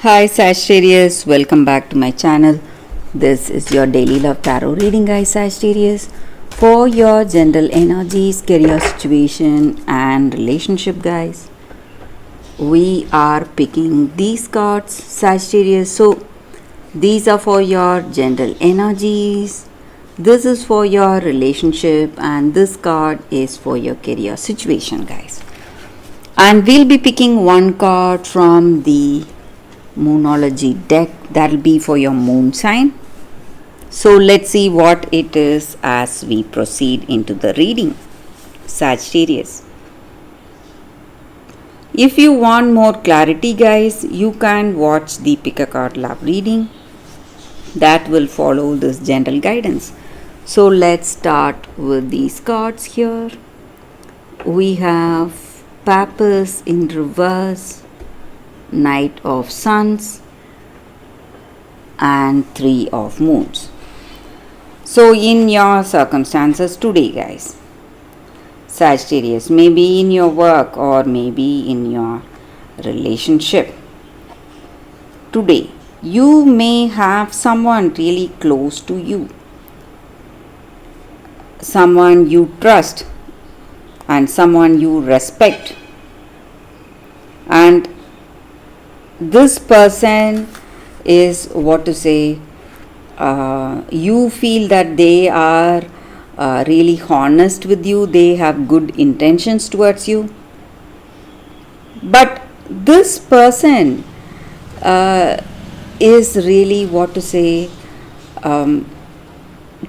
Hi Sagittarius, welcome back to my channel. This is your daily love tarot reading, guys. Sagittarius, for your general energies, career situation, and relationship, guys. We are picking these cards, Sagittarius. So, these are for your general energies. This is for your relationship, and this card is for your career situation, guys. And we'll be picking one card from the Moonology deck, that'll be for your moon sign. So let's see what it is as we proceed into the reading, Sagittarius. If you want more clarity, guys, you can watch the Pick a Card Love reading that will follow this general guidance. So let's start with these cards here. We have Pappus in reverse, Knight of Suns, and Three of Moons. So in your circumstances today, guys, Sagittarius, maybe in your work or maybe in your relationship today, you may have someone really close to you, someone you trust and someone you respect, and this person is you feel that they are really honest with you, they have good intentions towards you, but this person is really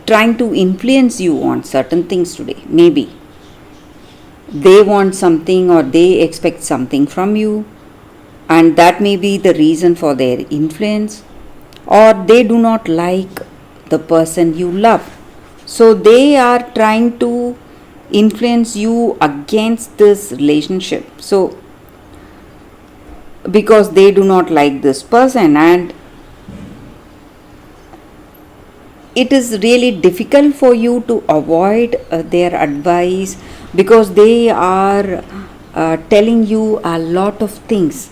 trying to influence you on certain things today. Maybe they want something or they expect something from you, and that may be the reason for their influence, or they do not like the person you love, so they are trying to influence you against this relationship, so because they do not like this person, and it is really difficult for you to avoid their advice, because they are telling you a lot of things.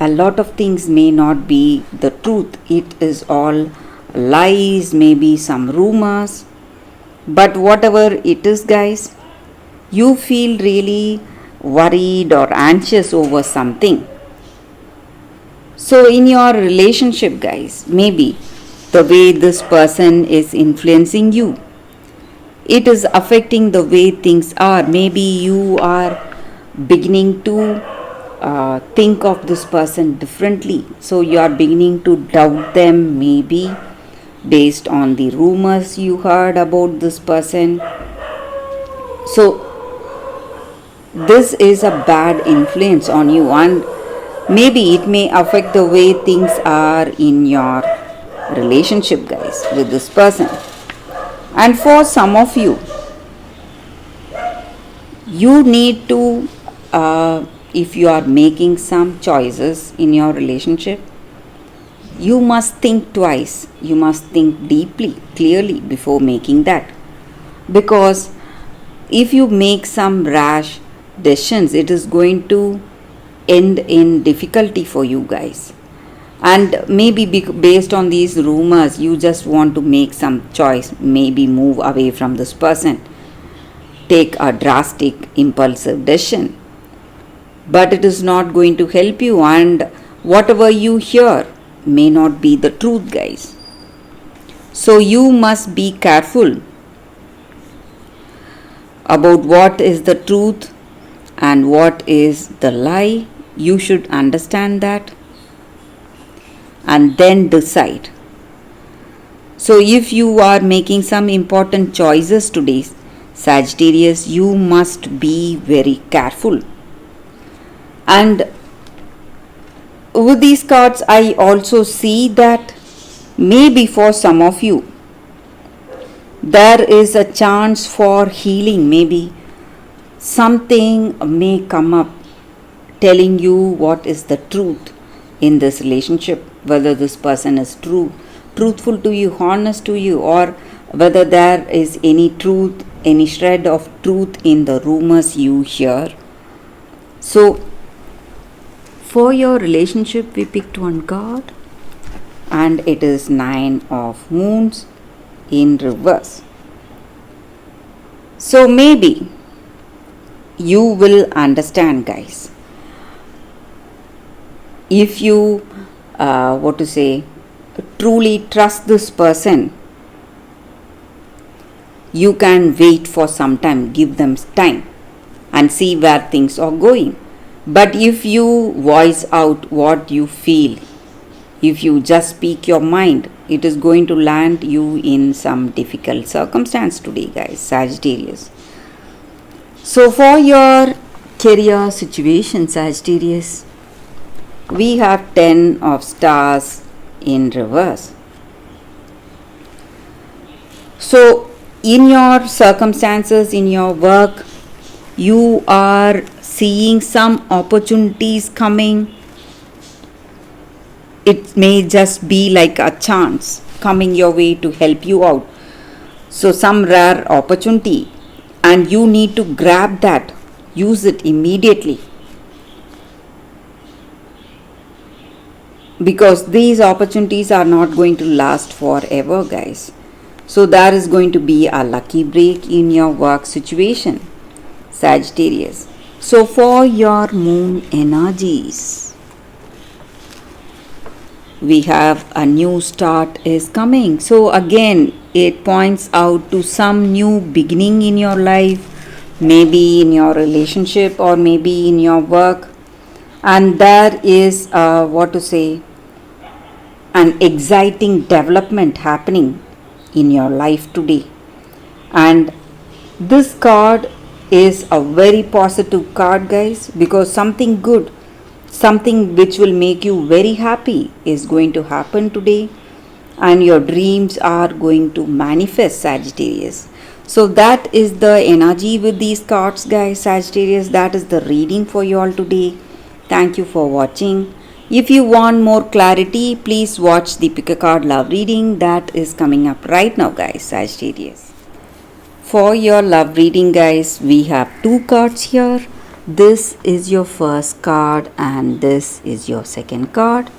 A lot of things may not be the truth. It is all lies, maybe some rumors. But whatever it is, guys, you feel really worried or anxious over something. So in your relationship, guys, maybe the way this person is influencing you, it is affecting the way things are. Maybe you are beginning to think of this person differently, so you are beginning to doubt them, maybe based on the rumors you heard about this person. So this is a bad influence on you, and maybe it may affect the way things are in your relationship, guys, with this person. And for some of you, you need to if you are making some choices in your relationship, you must think twice, you must think deeply, clearly before making that, because if you make some rash decisions, it is going to end in difficulty for you guys. And maybe based on these rumors, you just want to make some choice, maybe move away from this person, take a drastic impulsive decision, but it is not going to help you, and whatever you hear may not be the truth, guys. So you must be careful about what is the truth and what is the lie. You should understand that and then decide. So if you are making some important choices today, Sagittarius, you must be very careful. And with these cards, I also see that maybe for some of you, there is a chance for healing. Maybe something may come up telling you what is the truth in this relationship, whether this person is truthful to you, honest to you, or whether there is any truth, any shred of truth in the rumors you hear. So For your relationship, we picked one card, and it is Nine of Moons in reverse. So maybe you will understand, guys. If you, truly trust this person, you can wait for some time, give them time, and see where things are going. But if you voice out what you feel, if you just speak your mind, it is going to land you in some difficult circumstance today, guys, Sagittarius. So for your career situation, Sagittarius, we have 10 of stars in reverse. So in your circumstances, in your work, you are seeing some opportunities coming. It may just be like a chance coming your way to help you out. So some rare opportunity, and you need to grab that, use it immediately, because these opportunities are not going to last forever, guys. So there is going to be a lucky break in your work situation, Sagittarius. So for your moon energies, we have a new start is coming. So again, it points out to some new beginning in your life, maybe in your relationship or maybe in your work. And there is an exciting development happening in your life today. And this card is a very positive card, guys, because something good, something which will make you very happy is going to happen today, and your dreams are going to manifest, Sagittarius. So that is the energy with these cards, guys, Sagittarius. That is the reading for you all today. Thank you for watching. If you want more clarity, please watch the Pick a Card Love reading that is coming up right now, guys, Sagittarius. For your love reading, guys, we have two cards here. This is your first card and this is your second card.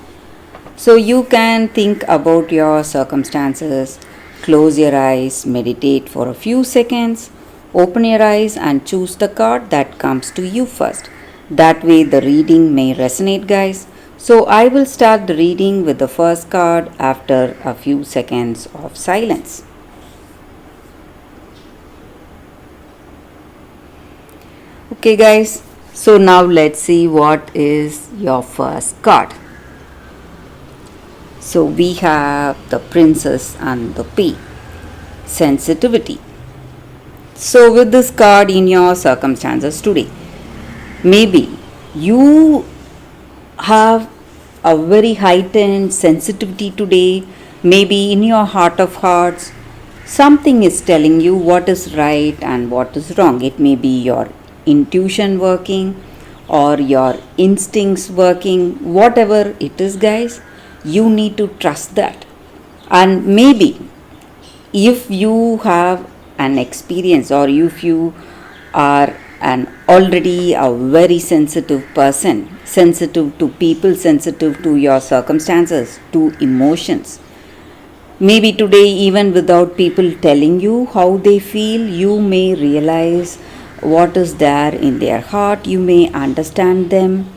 So you can think about your circumstances, close your eyes, meditate for a few seconds, open your eyes and choose the card that comes to you first. That way the reading may resonate, guys. So I will start the reading with the first card after a few seconds of silence. Okay, guys, so now let's see what is your first card. So we have the Princess and the Pea, sensitivity. So with this card in your circumstances today, maybe you have a very heightened sensitivity today. Maybe in your heart of hearts, something is telling you what is right and what is wrong. It may be your intuition working or your instincts working, whatever it is, guys, you need to trust that. And maybe if you have an experience or if you are already a very sensitive person, sensitive to people, sensitive to your circumstances, to emotions, maybe today, even without people telling you how they feel, you may realize what is there in their heart. You may understand them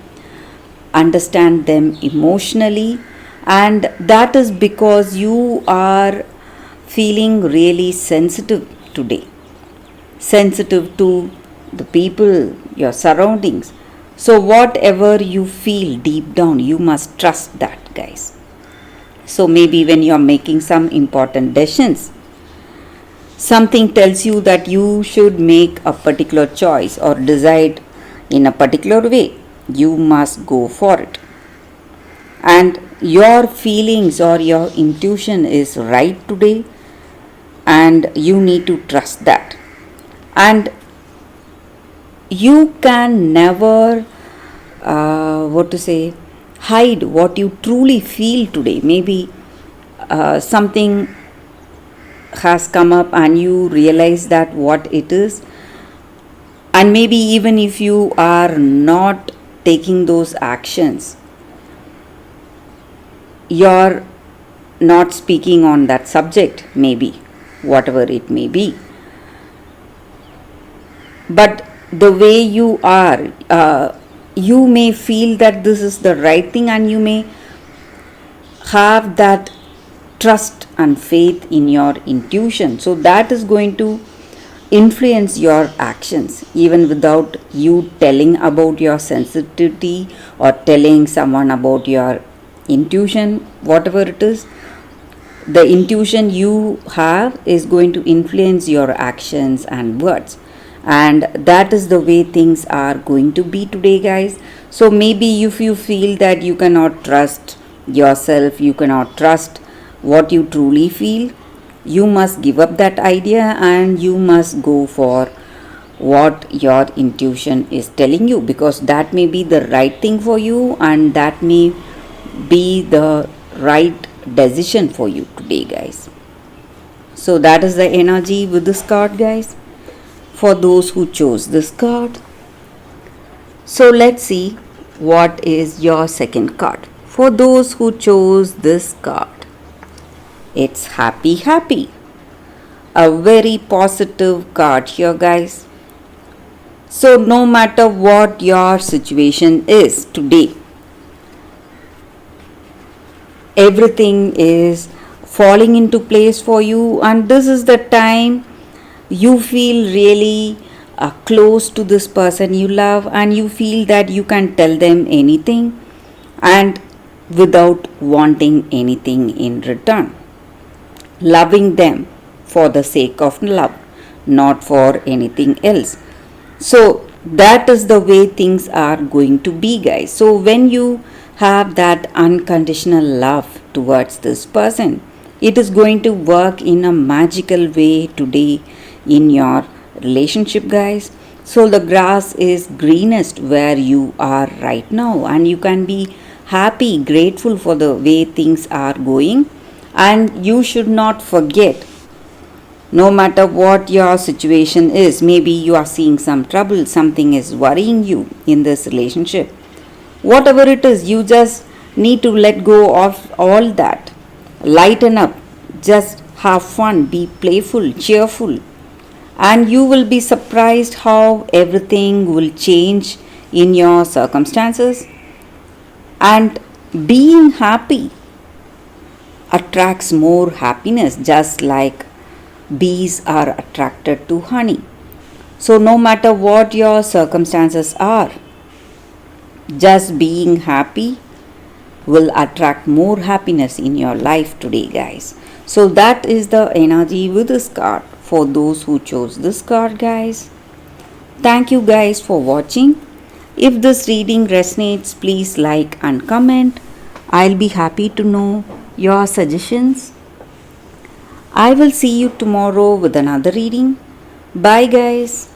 emotionally, and that is because you are feeling really sensitive today, sensitive to the people, your surroundings. So whatever you feel deep down, you must trust that, guys. So maybe when you are making some important decisions, something tells you that you should make a particular choice or decide in a particular way. You must go for it. And your feelings or your intuition is right today, and you need to trust that. And you can never hide what you truly feel today. Maybe something has come up and you realize that what it is, and maybe even if you are not taking those actions. You're not speaking on that subject, maybe, whatever it may be. But the way you are, you may feel that this is the right thing, and you may have that trust and faith in your intuition. So that is going to influence your actions even without you telling about your sensitivity or telling someone about your intuition, whatever it is. The intuition you have is going to influence your actions and words, and that is the way things are going to be today, guys. So maybe if you feel that you cannot trust yourself, you cannot trust what you truly feel, you must give up that idea and you must go for what your intuition is telling you, because that may be the right thing for you and that may be the right decision for you today, guys. So that is the energy with this card, guys, for those who chose this card. So let's see what is your second card. For those who chose this card, it's happy. A very positive card here, guys. So no matter what your situation is today, everything is falling into place for you, and this is the time you feel really close to this person you love, and you feel that you can tell them anything and without wanting anything in return. Loving them for the sake of love, not for anything else. So that is the way things are going to be, guys. So when you have that unconditional love towards this person, it is going to work in a magical way today in your relationship, guys. So the grass is greenest where you are right now, and you can be happy, grateful for the way things are going. And you should not forget, no matter what your situation is, maybe you are seeing some trouble, something is worrying you in this relationship, whatever it is, you just need to let go of all that. Lighten up, just have fun, be playful, cheerful, and you will be surprised how everything will change in your circumstances. And being happy attracts more happiness, just like bees are attracted to honey. So no matter what your circumstances are, just being happy will attract more happiness in your life today, guys. So that is the energy with this card for those who chose this card, guys. Thank you guys for watching. If this reading resonates, please like and comment. I'll be happy to know your suggestions. I will see you tomorrow with another reading. Bye, guys.